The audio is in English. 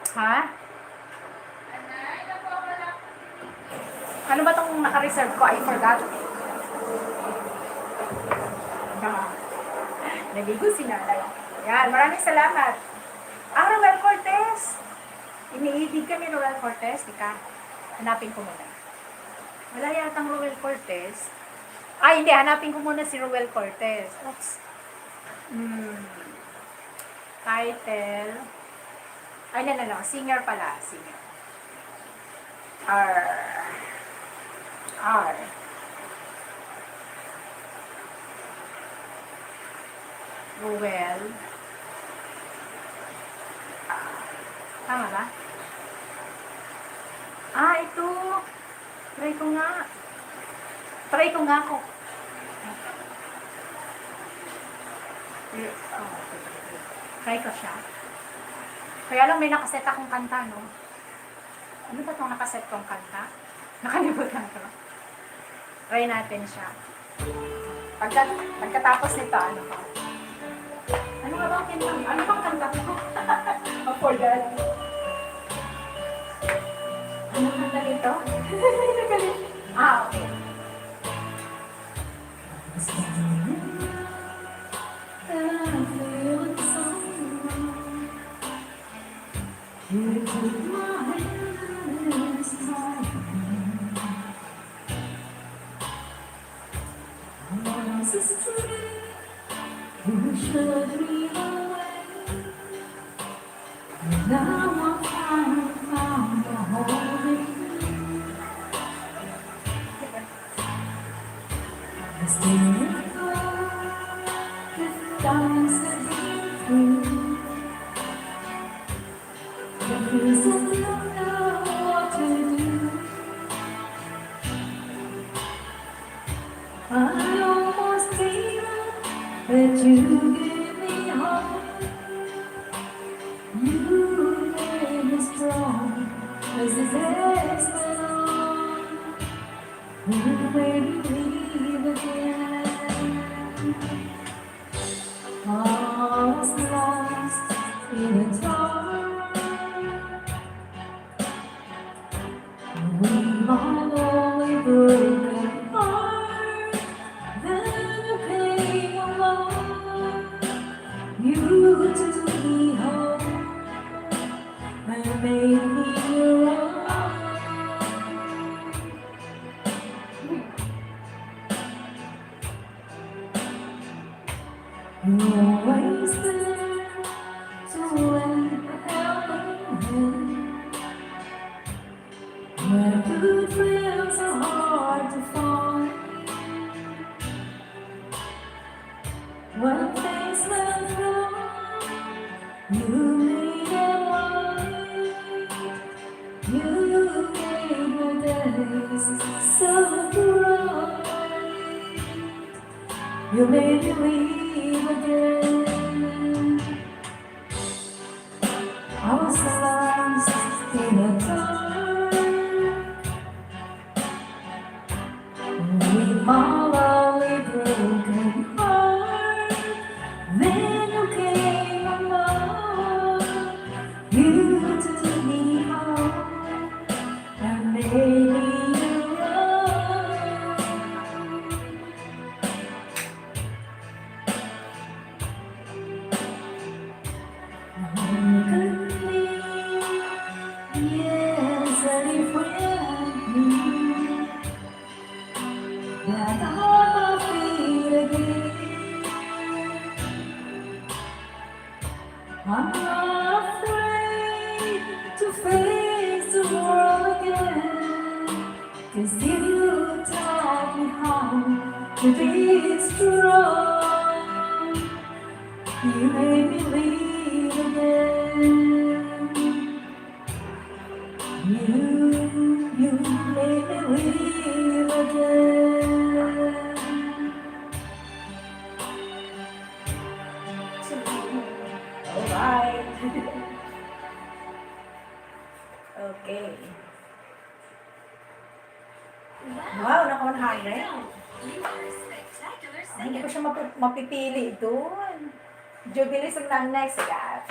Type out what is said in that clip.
Ha? Ano ba itong naka-reserve ko? I forgot. Naligo si nanay. Yan, maraming salamat. Roel Cortez. Iniibig kami Roel Cortez. Ika, hanapin ko muna. Wala yatang Roel Cortez. Hindi. Hanapin ko muna si Roel Cortez. Oops. Title. No. Singer pala. Singer. R. Roel. Tama ba? Ito. Try ko nga ako. Try ko siya. Kaya lang may nakaset akong kanta, no? Ano ba itong nakaset kong kanta? Nakalimutan ko. Try natin siya. Pagkatapos nito, ano ba? Ano nga ba ang kanta? Ano bang kanta ko? I forgot. Ano kanta nito? Okay. But you give me hope. You made me strong as the days went on. You made me believe again. All was lost in a dark. We all only broken heart. Then you came along. You took me home and made me your own. You're always there to lend a helping hand. Where good friends are hard to find. When things went wrong, you made it right. You gave my days so bright. You made me leave again. I was lost in a dark. With my lonely broken heart. Then you came along. You took me home and made me your own. Look at me, yes, and if with me, that heart will beat again. I'm not afraid to face the world again. 'Cause you taught me how to be strong. You made me leave again. You made me leave again. Alright. Okay. Wow, naka-100. Hindi ko siya mapipili doon. Jubilee sa next, guys.